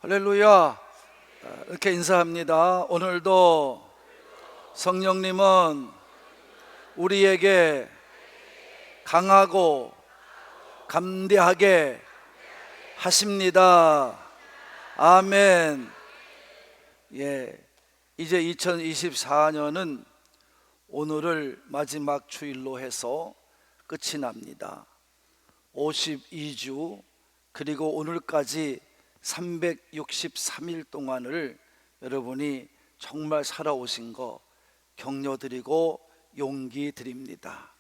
할렐루야. 이렇게 인사합니다. 오늘도 성령님은 우리에게 강하고 감대하게 하십니다. 아멘. 이제 2024년은 오늘을 마지막 주일로 해서 끝이 납니다. 52주 그리고 오늘까지 363일 동안을 여러분이 정말 살아오신 거 격려드리고 용기 드립니다.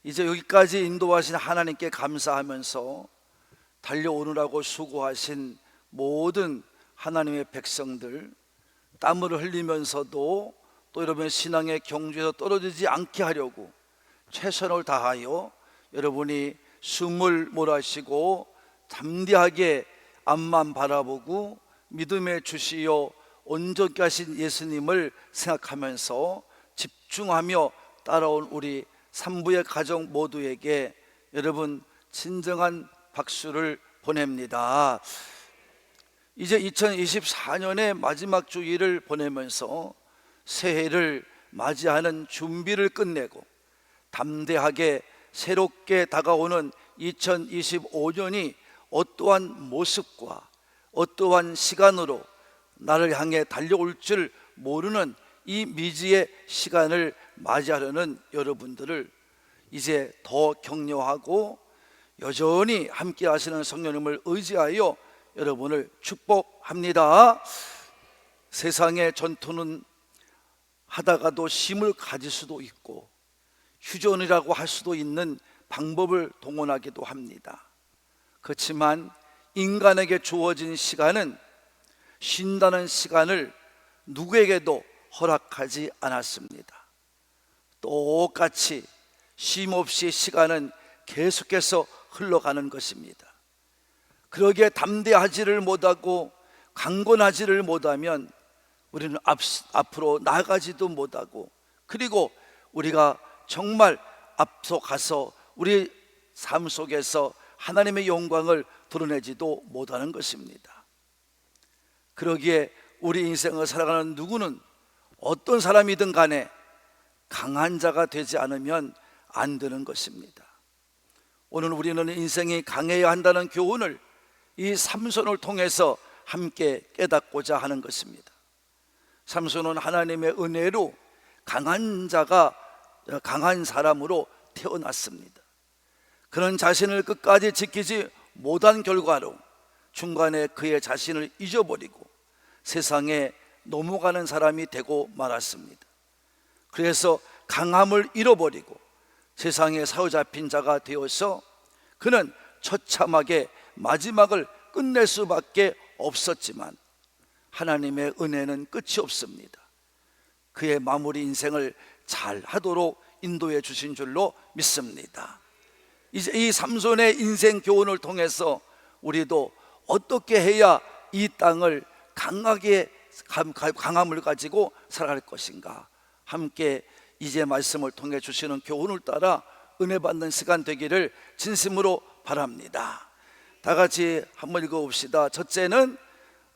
이제 여기까지 인도하신 하나님께 감사하면서 달려오느라고 수고하신 모든 하나님의 백성들, 땀을 흘리면서도 또 여러분의 신앙의 경주에서 떨어지지 않게 하려고 최선을 다하여 여러분이 숨을 몰아쉬고 담대하게 앞만 바라보고 믿음의 주시요 온전케 하신 예수님을 생각하면서 집중하며 따라온 우리 산부의 가족 모두에게 여러분 진정한 박수를 보냅니다. 이제 2024년의 마지막 주일을 보내면서 새해를 맞이하는 준비를 끝내고 담대하게 새롭게 다가오는 2025년이 어떠한 모습과 어떠한 시간으로 나를 향해 달려올 줄 모르는 이 미지의 시간을 맞이하려는 여러분들을 이제 더 격려하고 여전히 함께 하시는 성령님을 의지하여 여러분을 축복합니다. 세상의 전투는 하다가도 힘을 가질 수도 있고 휴전이라고 할 수도 있는 방법을 동원하기도 합니다. 그렇지만 인간에게 주어진 시간은 쉰다는 시간을 누구에게도 허락하지 않았습니다. 똑같이 쉼없이 시간은 계속해서 흘러가는 것입니다. 그러기에 담대하지를 못하고 강건하지를 못하면 우리는 앞으로 나아가지도 못하고, 그리고 우리가 정말 앞서가서 우리 삶 속에서 하나님의 영광을 드러내지도 못하는 것입니다. 그러기에 우리 인생을 살아가는 누구는 어떤 사람이든 간에 강한 자가 되지 않으면 안 되는 것입니다. 오늘 우리는 인생이 강해야 한다는 교훈을 이 삼손을 통해서 함께 깨닫고자 하는 것입니다. 삼손은 하나님의 은혜로 강한 사람으로 태어났습니다. 그런 자신을 끝까지 지키지 못한 결과로 중간에 그의 자신을 잊어버리고 세상에 넘어가는 사람이 되고 말았습니다. 그래서 강함을 잃어버리고 세상에 사로잡힌 자가 되어서 그는 처참하게 마지막을 끝낼 수밖에 없었지만 하나님의 은혜는 끝이 없습니다. 그의 마무리 인생을 잘 하도록 인도해 주신 줄로 믿습니다. 이제 이 삼손의 인생 교훈을 통해서 우리도 어떻게 해야 이 땅을 강하게 강함을 가지고 살아갈 것인가, 함께 이제 말씀을 통해 주시는 교훈을 따라 은혜 받는 시간 되기를 진심으로 바랍니다. 다 같이 한번 읽어봅시다. 첫째는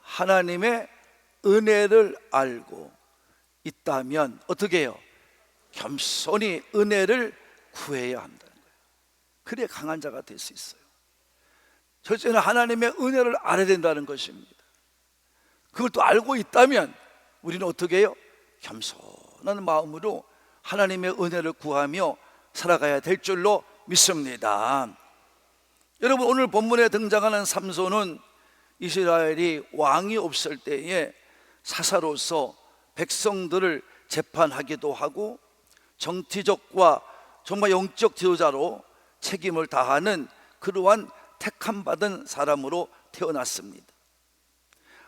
하나님의 은혜를 알고 있다면 어떻게 해요? 겸손히 은혜를 구해야 한다는 거예요. 그래야 강한 자가 될 수 있어요. 첫째는 하나님의 은혜를 알아야 된다는 것입니다. 그걸 또 알고 있다면 우리는 어떻게 해요? 겸손한 마음으로 하나님의 은혜를 구하며 살아가야 될 줄로 믿습니다. 여러분, 오늘 본문에 등장하는 삼손은 이스라엘이 왕이 없을 때에 사사로서 백성들을 재판하기도 하고 정치적과 정말 영적 지도자로 책임을 다하는 그러한 택함받은 사람으로 태어났습니다.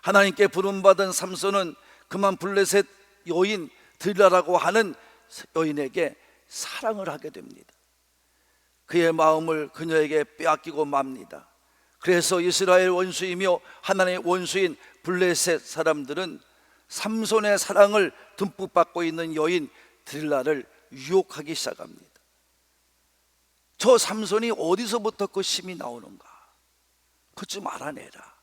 하나님께 부름받은 삼손은 그만 블레셋 여인 들라라고 하는 여인에게 사랑을 하게 됩니다. 그의 마음을 그녀에게 빼앗기고 맙니다. 그래서 이스라엘 원수이며 하나님의 원수인 블레셋 사람들은 삼손의 사랑을 듬뿍 받고 있는 여인 들릴라를 유혹하기 시작합니다. 저 삼손이 어디서부터 그 힘이 나오는가? 그것 좀 알아내라.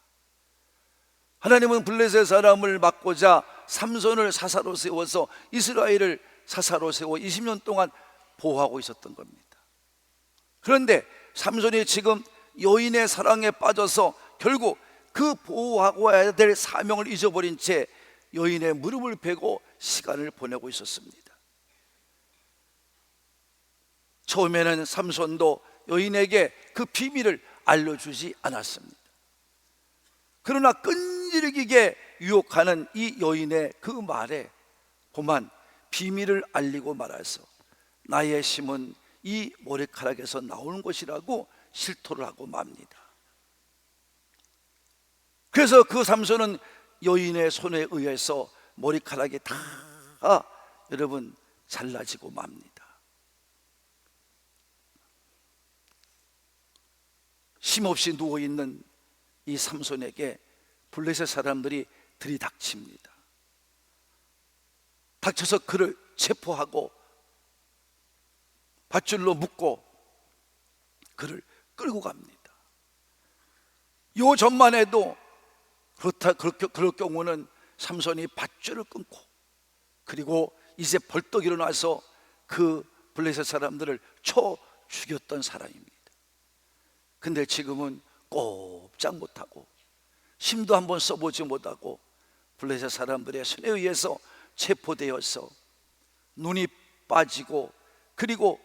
하나님은 블레셋 사람을 막고자 삼손을 사사로 세워서 이스라엘을 사사로 세워 20년 동안 보호하고 있었던 겁니다. 그런데 삼손이 지금 여인의 사랑에 빠져서 결국 그 보호하고 해야 될 사명을 잊어버린 채 여인의 무릎을 베고 시간을 보내고 있었습니다. 처음에는 삼손도 여인에게 그 비밀을 알려주지 않았습니다. 그러나 끈질기게 유혹하는 이 여인의 그 말에 그만 비밀을 알리고 말아서 나의 힘은 이 머리카락에서 나오는 것이라고 실토를 하고 맙니다. 그래서 그 삼손은 여인의 손에 의해서 머리카락이 다 여러분 잘라지고 맙니다. 힘없이 누워있는 이 삼손에게 블레셋 사람들이 들이닥칩니다. 닥쳐서 그를 체포하고 밧줄로 묶고 그를 끌고 갑니다. 요 전만 해도 그럴 경우는 삼손이 밧줄을 끊고 그리고 이제 벌떡 일어나서 그 블레셋 사람들을 쳐 죽였던 사람입니다. 근데 지금은 꼼짝 못하고 힘도 한번 써보지 못하고 블레셋 사람들의 손에 의해서 체포되어서 눈이 빠지고 그리고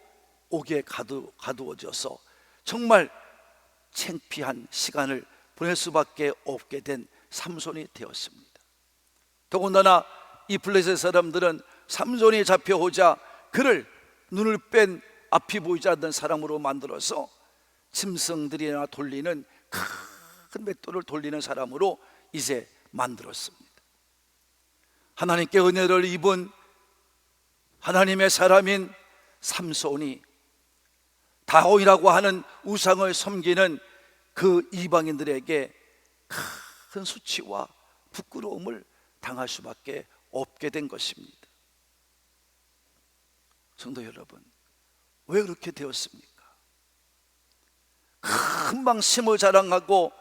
옥에 가두어져서 정말 창피한 시간을 보낼 수밖에 없게 된 삼손이 되었습니다. 더군다나 이 블레셋 사람들은 삼손이 잡혀오자 그를 눈을 뺀 앞이 보이지 않는 사람으로 만들어서 짐승들이나 돌리는 큰 맷돌을 돌리는 사람으로 이제 만들었습니다. 하나님께 은혜를 입은 하나님의 사람인 삼손이 다곤이라고 하는 우상을 섬기는 그 이방인들에게 큰 수치와 부끄러움을 당할 수밖에 없게 된 것입니다. 성도 여러분, 왜 그렇게 되었습니까? 금방 힘을 자랑하고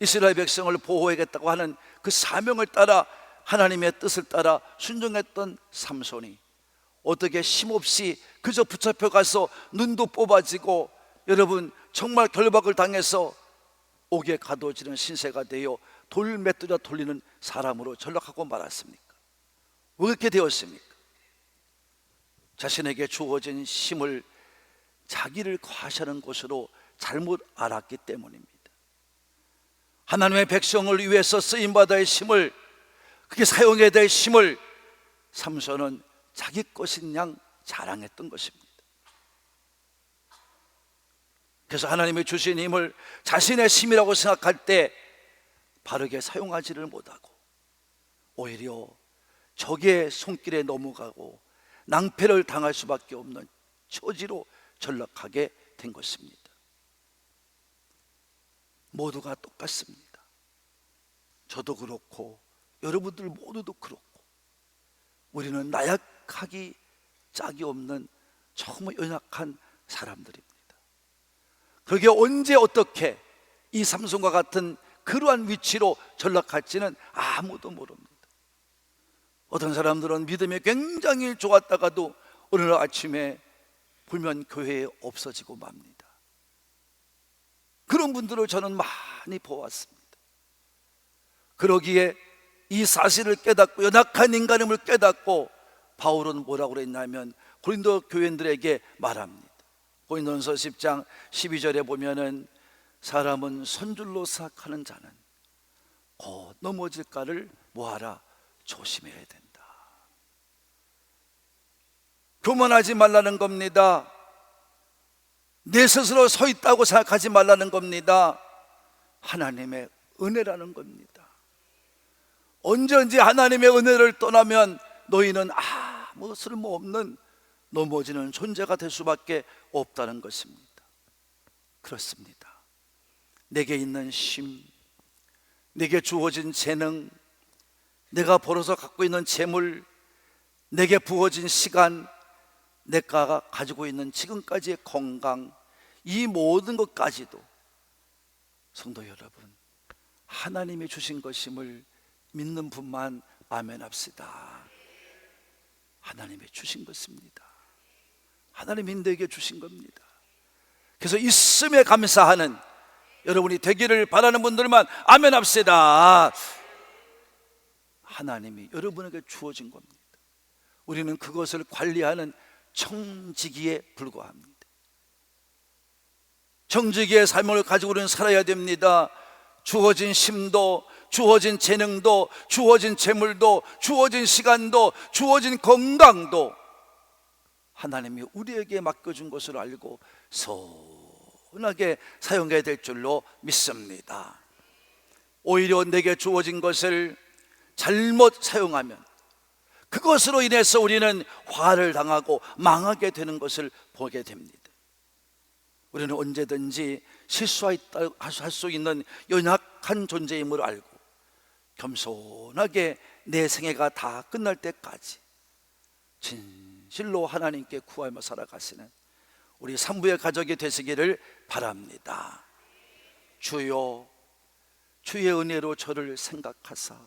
이스라엘 백성을 보호하겠다고 하는 그 사명을 따라 하나님의 뜻을 따라 순종했던 삼손이 어떻게 힘없이 그저 붙잡혀 가서 눈도 뽑아지고 여러분 정말 결박을 당해서 옥에 가둬지는 신세가 되어 돌맷돌이라 돌리는 사람으로 전락하고 말았습니까? 왜 그렇게 되었습니까? 자신에게 주어진 힘을 자기를 과시하는 것으로 잘못 알았기 때문입니다. 하나님의 백성을 위해서 쓰임받아야 할 힘을, 그게 사용해야 될 힘을 삼손은 자기 것인 양 자랑했던 것입니다. 그래서 하나님이 주신 힘을 자신의 힘이라고 생각할 때 바르게 사용하지를 못하고 오히려 적의 손길에 넘어가고 낭패를 당할 수밖에 없는 처지로 전락하게 된 것입니다. 모두가 똑같습니다. 저도 그렇고 여러분들 모두도 그렇고 우리는 나약하기 짝이 없는 정말 연약한 사람들입니다. 그게 언제 어떻게 이 삼손과 같은 그러한 위치로 전락할지는 아무도 모릅니다. 어떤 사람들은 믿음이 굉장히 좋았다가도 어느 날 아침에 보면 교회에 없어지고 맙니다. 그런 분들을 저는 많이 보았습니다. 그러기에 이 사실을 깨닫고 연약한 인간임을 깨닫고 바울은 뭐라고 그랬냐면 고린도 교인들에게 말합니다. 고린도전서 10장 12절에 보면은 사람은 선줄로 생각하는 자는 곧 넘어질까를 뭐하라? 조심해야 된다. 교만하지 말라는 겁니다. 내 스스로 서 있다고 생각하지 말라는 겁니다. 하나님의 은혜라는 겁니다. 언제든지 하나님의 은혜를 떠나면 너희는 아무 쓸모없는 넘어지는 존재가 될 수밖에 없다는 것입니다. 그렇습니다. 내게 있는 심, 내게 주어진 재능, 내가 벌어서 갖고 있는 재물, 내게 부어진 시간, 내가 가지고 있는 지금까지의 건강, 이 모든 것까지도 성도 여러분, 하나님이 주신 것임을 믿는 분만 아멘 합시다. 하나님이 주신 것입니다. 하나님이 너에게 주신 겁니다. 그래서 있음에 감사하는 여러분이 되기를 바라는 분들만 아멘 합시다. 하나님이 여러분에게 주어진 겁니다. 우리는 그것을 관리하는 청지기에 불과합니다. 청지기의 삶을 가지고 우리는 살아야 됩니다. 주어진 심도, 주어진 재능도, 주어진 재물도, 주어진 시간도, 주어진 건강도 하나님이 우리에게 맡겨준 것을 알고 선하게 사용해야 될 줄로 믿습니다. 오히려 내게 주어진 것을 잘못 사용하면 그것으로 인해서 우리는 화를 당하고 망하게 되는 것을 보게 됩니다. 우리는 언제든지 실수할 수 있는 연약한 존재임을 알고 겸손하게 내 생애가 다 끝날 때까지 진실로 하나님께 구하며 살아가시는 우리 산부의 가족이 되시기를 바랍니다. 주여, 주의 은혜로 저를 생각하사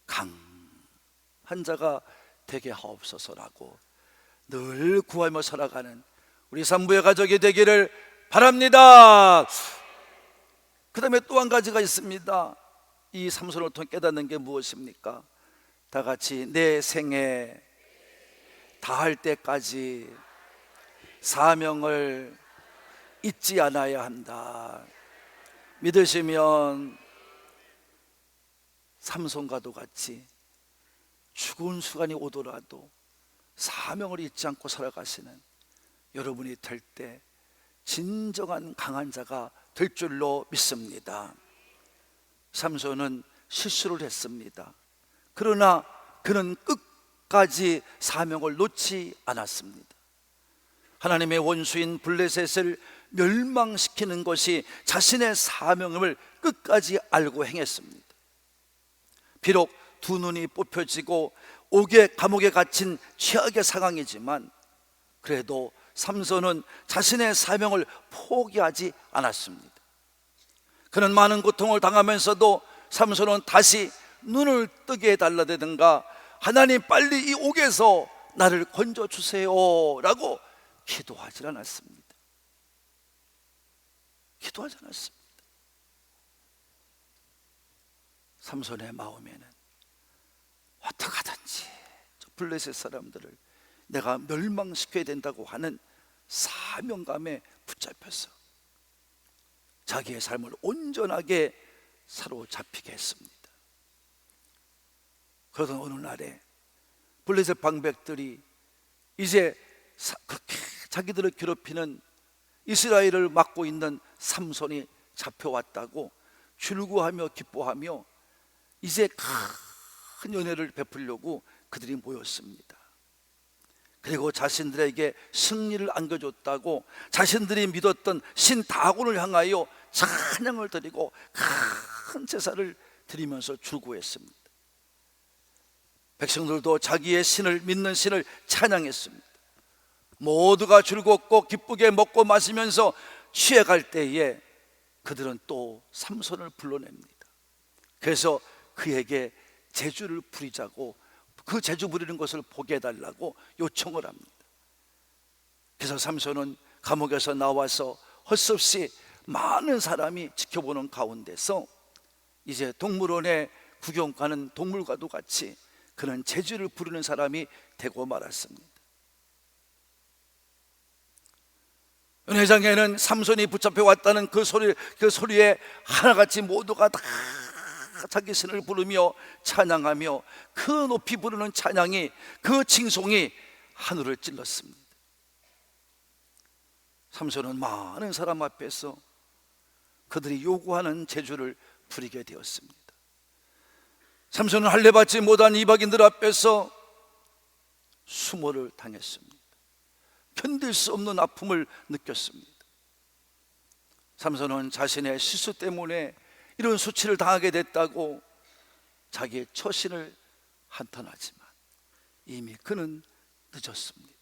강한 자가 되게 하옵소서라고 늘 구하며 살아가는 우리 산부의 가족이 되기를 바랍니다. 그 다음에 또 한 가지가 있습니다. 이 삼손을 통해 깨닫는 게 무엇입니까? 다 같이 내 생에 다할 때까지 사명을 잊지 않아야 한다. 믿으시면 삼손과도 같이 죽은 순간이 오더라도 사명을 잊지 않고 살아가시는 여러분이 될 때 진정한 강한 자가 될 줄로 믿습니다. 삼손은 실수를 했습니다. 그러나 그는 끝까지 사명을 놓지 않았습니다. 하나님의 원수인 블레셋을 멸망시키는 것이 자신의 사명을 끝까지 알고 행했습니다. 비록 두 눈이 뽑혀지고 옥의 감옥에 갇힌 최악의 상황이지만 그래도 삼손은 자신의 사명을 포기하지 않았습니다. 그는 많은 고통을 당하면서도 삼손은 다시 눈을 뜨게 해달라든가 하나님 빨리 이 옥에서 나를 건져주세요 라고 기도하지 않았습니다. 기도하지 않았습니다. 삼손의 마음에는 어떻게 하든지 블레셋 사람들을 내가 멸망시켜야 된다고 하는 사명감에 붙잡혀서 자기의 삶을 온전하게 사로잡히게 했습니다. 그러던 어느 날에 블레셋 방백들이 이제 그렇게 자기들을 괴롭히는 이스라엘을 맡고 있는 삼손이 잡혀왔다고 즐거워하며 기뻐하며 이제 큰 연회를 베풀려고 그들이 모였습니다. 그리고 자신들에게 승리를 안겨줬다고 자신들이 믿었던 신 다곤을 향하여 찬양을 드리고 큰 제사를 드리면서 즐거워했습니다. 백성들도 자기의 신을 믿는 신을 찬양했습니다. 모두가 즐겁고 기쁘게 먹고 마시면서 취해갈 때에 그들은 또 삼손을 불러냅니다. 그래서 그에게 제주를 부리자고 그 제주 부리는 것을 보게 해달라고 요청을 합니다. 그래서 삼손은 감옥에서 나와서 헛없이 많은 사람이 지켜보는 가운데서 이제 동물원에 구경 가는 동물과도 같이 그는 제주를 부르는 사람이 되고 말았습니다. 은혜장에는 삼손이 붙잡혀 왔다는 그 소리에 하나같이 모두가 다 자기 신을 부르며 찬양하며 그 높이 부르는 찬양이, 그 칭송이 하늘을 찔렀습니다. 삼손은 많은 사람 앞에서 그들이 요구하는 제주를 부리게 되었습니다. 삼손은 할례받지 못한 이방인들 앞에서 수모를 당했습니다. 견딜 수 없는 아픔을 느꼈습니다. 삼손은 자신의 실수 때문에 이런 수치를 당하게 됐다고 자기의 처신을 한탄하지만 이미 그는 늦었습니다.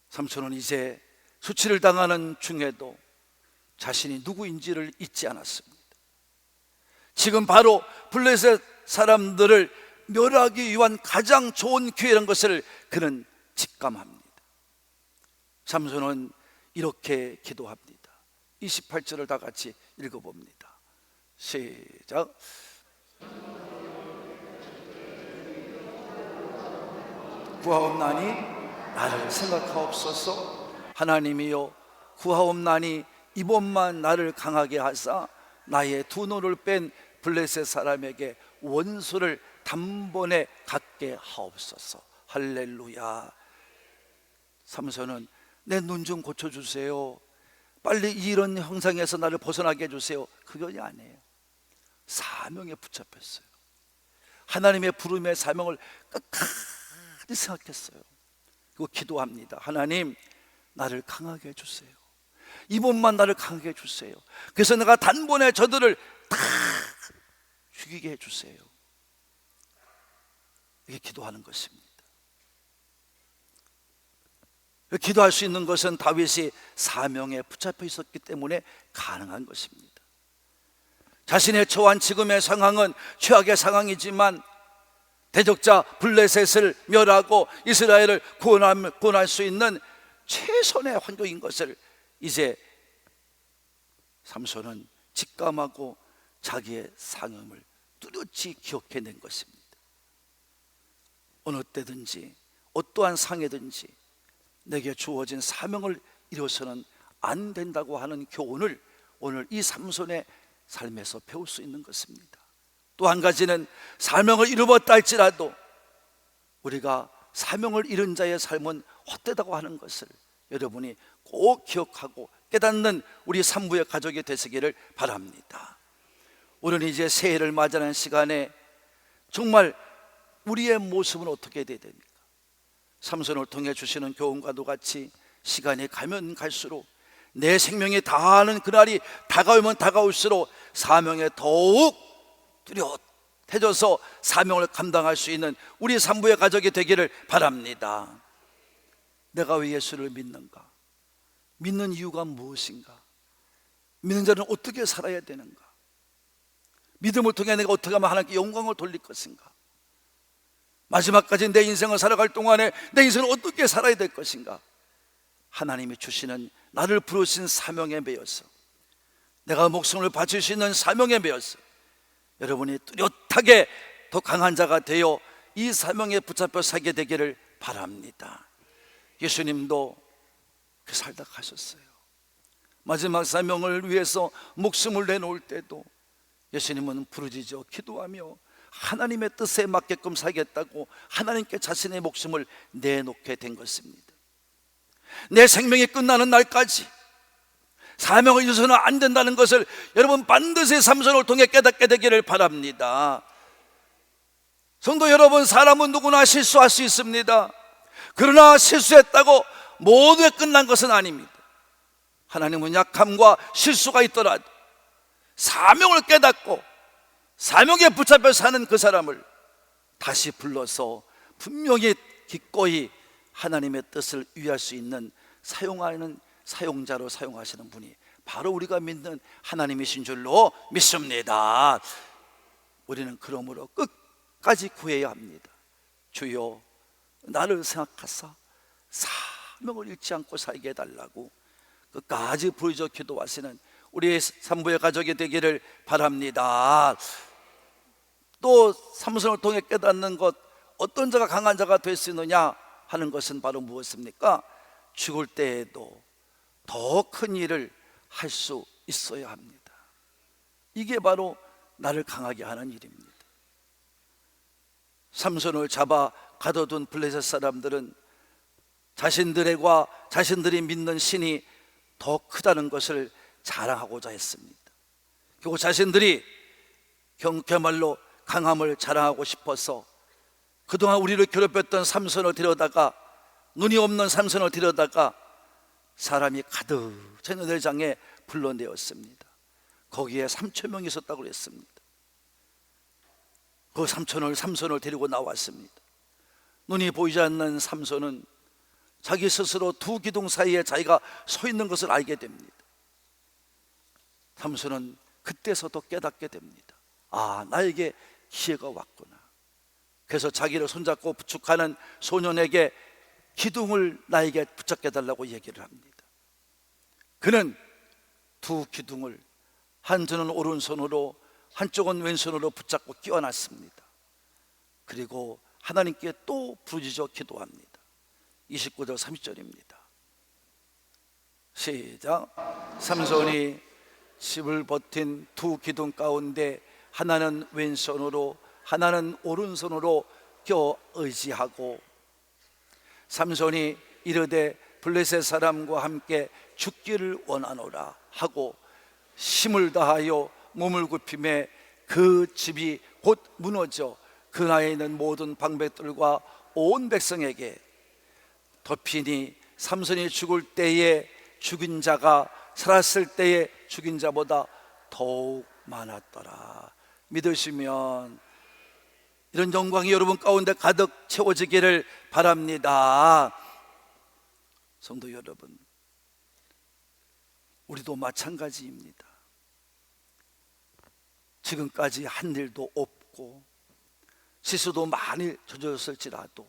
삼손은 이제 수치를 당하는 중에도 자신이 누구인지를 잊지 않았습니다. 지금 바로 블레셋 사람들을 멸하기 위한 가장 좋은 기회라는 것을 그는 직감합니다. 삼손은 이렇게 기도합니다. 28절을 다 같이 읽어봅니다. 시작. 구하옵나니 나를 생각하옵소서. 하나님이여, 구하옵나니 이번만 나를 강하게 하사 나의 두 눈을 뺀 블레셋 사람에게 원수를 단번에 갖게 하옵소서. 할렐루야. 삼손은 내 눈 좀 고쳐주세요, 빨리 이런 형상에서 나를 벗어나게 해주세요, 그것이 아니에요. 사명에 붙잡혔어요. 하나님의 부름의 사명을 끝까지 생각했어요. 그리고 기도합니다. 하나님, 나를 강하게 해주세요. 이번만 나를 강하게 해주세요. 그래서 내가 단번에 저들을 다 죽이게 해주세요. 이게 기도하는 것입니다. 기도할 수 있는 것은 다윗이 사명에 붙잡혀 있었기 때문에 가능한 것입니다. 자신의 처한 지금의 상황은 최악의 상황이지만 대적자 블레셋을 멸하고 이스라엘을 구원할 수 있는 최선의 환경인 것을 이제 삼손은 직감하고 자기의 상임을 뚜렷이 기억해낸 것입니다. 어느 때든지 어떠한 상해든지 내게 주어진 사명을 이뤄서는 안 된다고 하는 교훈을 오늘 이 삼손의 삶에서 배울 수 있는 것입니다. 또 한 가지는 사명을 이루었다 할지라도 우리가 사명을 잃은 자의 삶은 헛되다고 하는 것을 여러분이 꼭 기억하고 깨닫는 우리 산부의 가족이 되시기를 바랍니다. 우리는 이제 새해를 맞이하는 시간에 정말 우리의 모습은 어떻게 돼야 됩니까? 삼손을 통해 주시는 교훈과도 같이 시간이 가면 갈수록 내 생명이 다하는 그날이 다가오면 다가올수록 사명에 더욱 뚜렷해져서 사명을 감당할 수 있는 우리 산부의 가족이 되기를 바랍니다. 내가 왜 예수를 믿는가? 믿는 이유가 무엇인가? 믿는 자는 어떻게 살아야 되는가? 믿음을 통해 내가 어떻게 하면 하나님께 영광을 돌릴 것인가? 마지막까지 내 인생을 살아갈 동안에 내 인생을 어떻게 살아야 될 것인가? 하나님이 주시는 나를 부르신 사명에 매여서 내가 목숨을 바칠 수 있는 사명에 매여서 여러분이 뚜렷하게 더 강한 자가 되어 이 사명에 붙잡혀 살게 되기를 바랍니다. 예수님도 그 살다 가셨어요. 마지막 사명을 위해서 목숨을 내놓을 때도 예수님은 부르짖어 기도하며 하나님의 뜻에 맞게끔 살겠다고 하나님께 자신의 목숨을 내놓게 된 것입니다. 내 생명이 끝나는 날까지 사명을 잃어서는 안 된다는 것을 여러분 반드시 삼손을 통해 깨닫게 되기를 바랍니다. 성도 여러분, 사람은 누구나 실수할 수 있습니다. 그러나 실수했다고 모두가 끝난 것은 아닙니다. 하나님은 약함과 실수가 있더라도 사명을 깨닫고 사명에 붙잡혀 사는 그 사람을 다시 불러서 분명히 기꺼이 하나님의 뜻을 위할 수 있는 사용하는 사용자로 사용하시는 분이 바로 우리가 믿는 하나님이신 줄로 믿습니다. 우리는 그러므로 끝까지 구해야 합니다. 주여, 나를 생각하사 사명을 잃지 않고 살게 해달라고 끝까지 부르짖어 기도하시는 우리의 산부의 가족이 되기를 바랍니다. 또 삼손을 통해 깨닫는 것, 어떤 자가 강한 자가 될 수 있느냐 하는 것은 바로 무엇입니까? 죽을 때에도 더 큰 일을 할 수 있어야 합니다. 이게 바로 나를 강하게 하는 일입니다. 삼손을 잡아 가둬둔 블레셋 사람들은 자신들이 믿는 신이 더 크다는 것을 자랑하고자 했습니다. 그리고 자신들이 그야말로 강함을 자랑하고 싶어서 그동안 우리를 괴롭혔던 삼손을 데려다가, 눈이 없는 삼손을 데려다가 사람이 가득 찬 연회장에 불러내었습니다. 거기에 3천 명이 있었다고 그랬습니다. 그 삼손을 데리고 나왔습니다. 눈이 보이지 않는 삼손은 자기 스스로 두 기둥 사이에 자기가 서 있는 것을 알게 됩니다. 삼손은 그때서도 깨닫게 됩니다. 아, 나에게 기회가 왔구나. 그래서 자기를 손잡고 부축하는 소년에게 기둥을 나에게 붙잡게 달라고 얘기를 합니다. 그는 두 기둥을 한쪽은 오른손으로 한쪽은 왼손으로 붙잡고 끼워놨습니다. 그리고 하나님께 또 부르짖어 기도합니다. 29절 30절입니다 시작. 삼손이 집을 버틴 두 기둥 가운데 하나는 왼손으로 하나는 오른손으로 껴 의지하고 삼손이 이르되 블레셋 사람과 함께 죽기를 원하노라 하고 힘을 다하여 몸을 굽히매 그 집이 곧 무너져 그 나라에 있는 모든 방백들과 온 백성에게 덮이니 삼손이 죽을 때에 죽인 자가 살았을 때에 죽인 자보다 더욱 많았더라. 믿으시면 이런 영광이 여러분 가운데 가득 채워지기를 바랍니다. 성도 여러분, 우리도 마찬가지입니다. 지금까지 한 일도 없고 실수도 많이 저질렀을지라도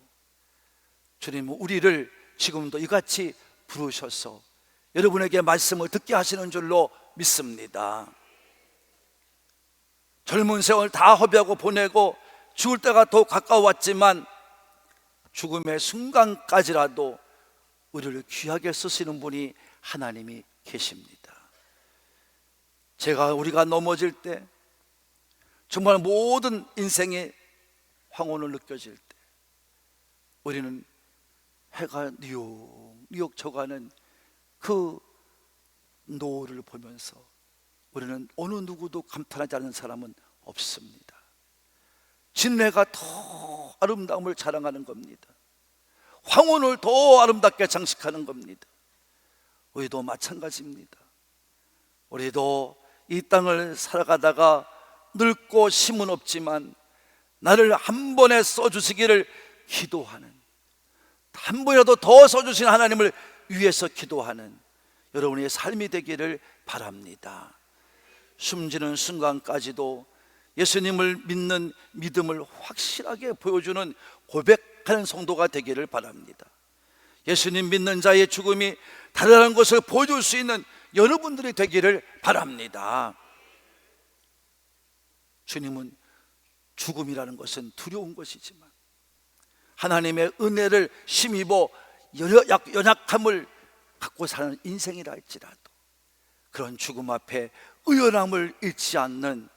주님은 우리를 지금도 이같이 부르셔서 여러분에게 말씀을 듣게 하시는 줄로 믿습니다. 젊은 세월 다 허비하고 보내고 죽을 때가 더 가까웠지만 죽음의 순간까지라도 우리를 귀하게 쓰시는 분이 하나님이 계십니다. 우리가 넘어질 때 정말 모든 인생의 황혼을 느껴질 때 우리는 해가 뉴욕 져가는 그 노을을 보면서 우리는 어느 누구도 감탄하지 않는 사람은 없습니다. 진해가 더 아름다움을 자랑하는 겁니다. 황혼을 더 아름답게 장식하는 겁니다. 우리도 마찬가지입니다. 우리도 이 땅을 살아가다가 늙고 힘은 없지만 나를 한 번에 써주시기를 기도하는, 한 번이라도 더 써주신 하나님을 위해서 기도하는 여러분의 삶이 되기를 바랍니다. 숨지는 순간까지도 예수님을 믿는 믿음을 확실하게 보여주는 고백하는 성도가 되기를 바랍니다. 예수님 믿는 자의 죽음이 다르다는 것을 보여줄 수 있는 여러분들이 되기를 바랍니다. 주님은 죽음이라는 것은 두려운 것이지만 하나님의 은혜를 힘입어 연약함을 갖고 사는 인생이라 할지라도 그런 죽음 앞에 의연함을 잃지 않는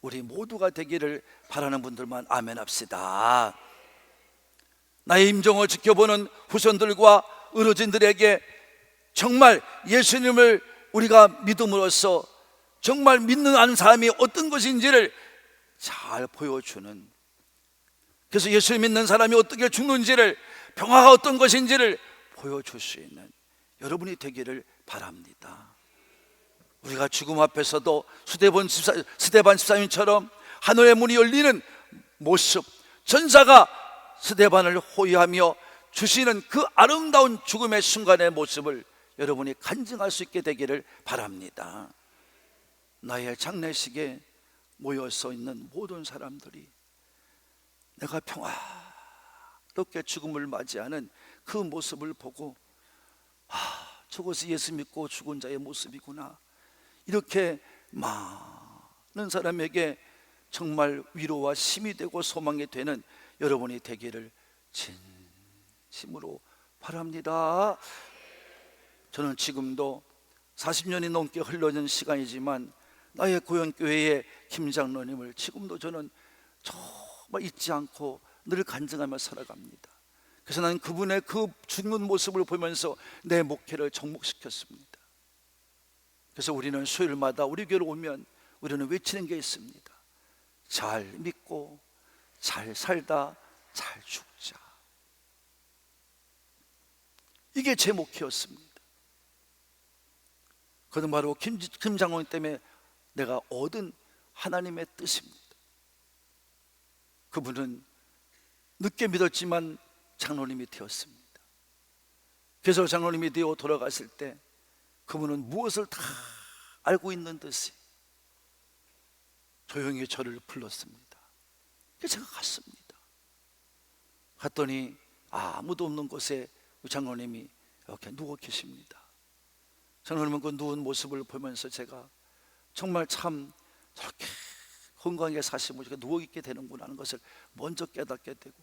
우리 모두가 되기를 바라는 분들만 아멘 합시다. 나의 임종을 지켜보는 후손들과 의료진들에게 정말 예수님을 우리가 믿음으로써 정말 믿는 한 사람이 어떤 것인지를 잘 보여주는, 그래서 예수를 믿는 사람이 어떻게 죽는지를, 평화가 어떤 것인지를 보여줄 수 있는 여러분이 되기를 바랍니다. 우리가 죽음 앞에서도 스데반 집사님처럼 하늘의 문이 열리는 모습, 전사가 스데반을 호위하며 주시는 그 아름다운 죽음의 순간의 모습을 여러분이 간증할 수 있게 되기를 바랍니다. 나의 장례식에 모여서 있는 모든 사람들이 내가 평화롭게 죽음을 맞이하는 그 모습을 보고 저것이 예수 믿고 죽은 자의 모습이구나, 이렇게 많은 사람에게 정말 위로와 힘이 되고 소망이 되는 여러분이 되기를 진심으로 바랍니다. 저는 지금도 40년이 넘게 흘러진 시간이지만 나의 고향교회의 김 장로님을 지금도 저는 정말 잊지 않고 늘 간증하며 살아갑니다. 그래서 나는 그분의 그 죽는 모습을 보면서 내 목회를 접목시켰습니다. 그래서 우리는 수요일마다 우리 교회로 오면 우리는 외치는 게 있습니다. 잘 믿고 잘 살다 잘 죽자. 이게 제 목회였습니다. 그건 바로 김 장로님 때문에 내가 얻은 하나님의 뜻입니다. 그분은 늦게 믿었지만 장로님이 되었습니다. 그래서 장로님이 되어 돌아갔을 때 그분은 무엇을 다 알고 있는 듯이 조용히 저를 불렀습니다. 그래서 제가 갔습니다. 갔더니 아무도 없는 곳에 장로님이 이렇게 누워 계십니다. 장로님은 그 누운 모습을 보면서 제가 정말 참 저렇게 건강하게 사시면 누워있게 되는구나 하는 것을 먼저 깨닫게 되고,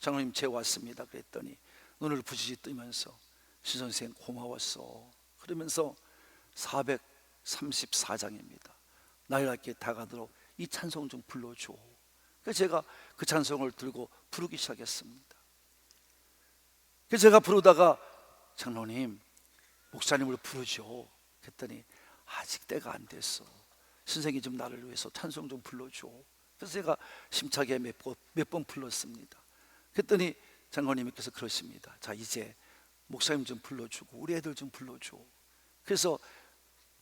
장로님 제 왔습니다 그랬더니 눈을 부지지 뜨면서 신선생 고마웠어 그러면서 434장입니다. 나를 낮게 다가들어 이 찬송 좀 불러줘. 그래서 제가 그 찬송을 들고 부르기 시작했습니다. 그래서 제가 부르다가 장로님 목사님을 부르죠 그랬더니 아직 때가 안 됐어. 선생이 좀 나를 위해서 찬송 좀 불러줘. 그래서 제가 심차게 몇 번 불렀습니다. 그랬더니 장로님께서 그러십니다. 자 이제 목사님 좀 불러주고 우리 애들 좀 불러줘. 그래서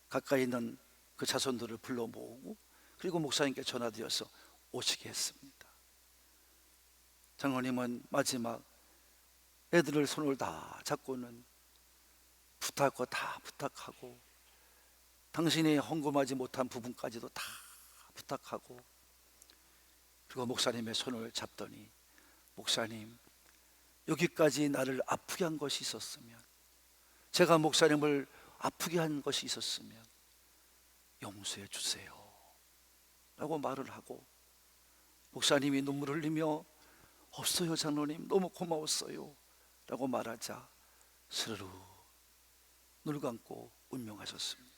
가까이 있는 그 자손들을 불러 모으고 그리고 목사님께 전화드려서 오시게 했습니다. 장로님은 마지막 애들을 손을 다 잡고는 부탁할 거 다 부탁하고 당신이 헌금하지 못한 부분까지도 다 부탁하고 그리고 목사님의 손을 잡더니 목사님 여기까지 나를 아프게 한 것이 있었으면, 제가 목사님을 아프게 한 것이 있었으면 용서해 주세요 라고 말을 하고 목사님이 눈물을 흘리며 없어요 장로님 너무 고마웠어요 라고 말하자 스르르 눈을 감고 운명하셨습니다.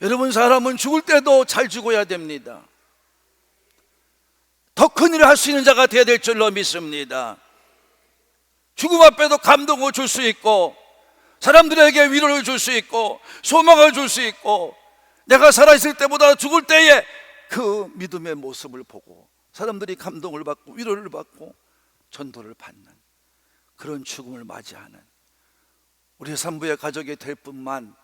여러분 사람은 죽을 때도 잘 죽어야 됩니다. 더 큰 일을 할 수 있는 자가 되어야 될 줄로 믿습니다. 죽음 앞에도 감동을 줄 수 있고 사람들에게 위로를 줄 수 있고 소망을 줄 수 있고 내가 살아있을 때보다 죽을 때의 그 믿음의 모습을 보고 사람들이 감동을 받고 위로를 받고 전도를 받는 그런 죽음을 맞이하는 우리 산부의 가족이 될 뿐만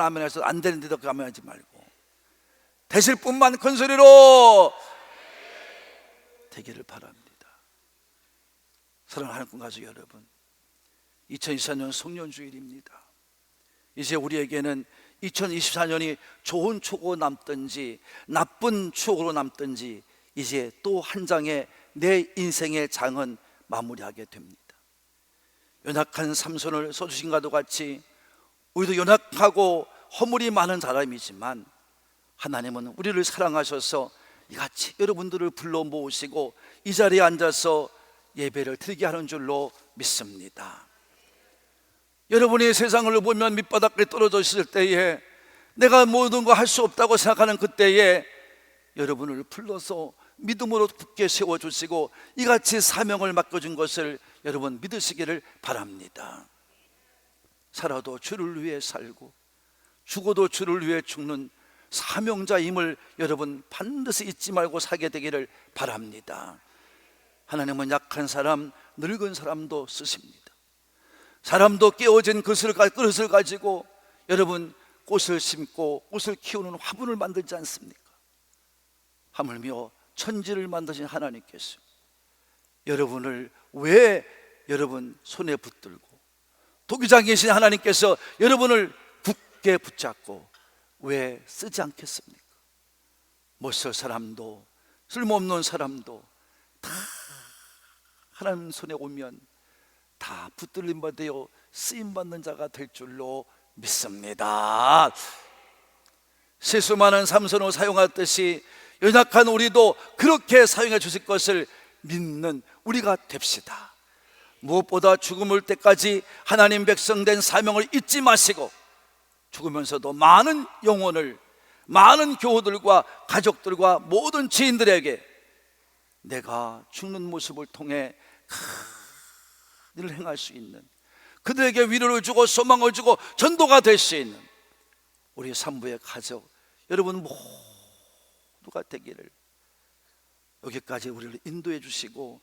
아멘해서 안 되는 데도 아멘하지 말고 되실 뿐만 큰 소리로 되기를 바랍니다. 사랑하는 꿈 가족 여러분, 2024년 송년주일입니다. 이제 우리에게는 2024년이 좋은 추억으로 남든지 나쁜 추억으로 남든지 이제 또 한 장의 내 인생의 장은 마무리하게 됩니다. 연약한 삼손을 써주신 것과 같이 우리도 연약하고 허물이 많은 사람이지만 하나님은 우리를 사랑하셔서 이같이 여러분들을 불러 모으시고 이 자리에 앉아서 예배를 드리게 하는 줄로 믿습니다. 여러분이 세상을 보면 밑바닥에 떨어져 있을 때에 내가 모든 거 할 수 없다고 생각하는 그때에 여러분을 불러서 믿음으로 굳게 세워주시고 이같이 사명을 맡겨준 것을 여러분 믿으시기를 바랍니다. 살아도 주를 위해 살고 죽어도 주를 위해 죽는 사명자임을 여러분 반드시 잊지 말고 살게 되기를 바랍니다. 하나님은 약한 사람, 늙은 사람도 쓰십니다. 사람도 깨어진 그릇을 가지고 여러분 꽃을 심고 꽃을 키우는 화분을 만들지 않습니까? 하물며 천지를 만드신 하나님께서 여러분을 왜 여러분 손에 붙들고 도기장이신 하나님께서 여러분을 굳게 붙잡고 왜 쓰지 않겠습니까? 못쓸 사람도 쓸모없는 사람도 다 하나님 손에 오면 다 붙들림 받아 쓰임받는 자가 될 줄로 믿습니다. 실수 많은 삼손을 사용하듯이 연약한 우리도 그렇게 사용해 주실 것을 믿는 우리가 됩시다. 무엇보다 죽음을 때까지 하나님 백성 된 사명을 잊지 마시고 죽으면서도 많은 영혼을 많은 교우들과 가족들과 모든 지인들에게 내가 죽는 모습을 통해 큰 일을 행할 수 있는, 그들에게 위로를 주고 소망을 주고 전도가 될 수 있는 우리 산부의 가족 여러분 모두가 되기를, 여기까지 우리를 인도해 주시고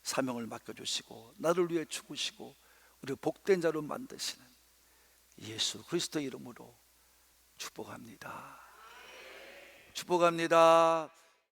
사명을 맡겨주시고 나를 위해 죽으시고 우리를 복된 자로 만드시는 예수 그리스도 이름으로 축복합니다. 축복합니다.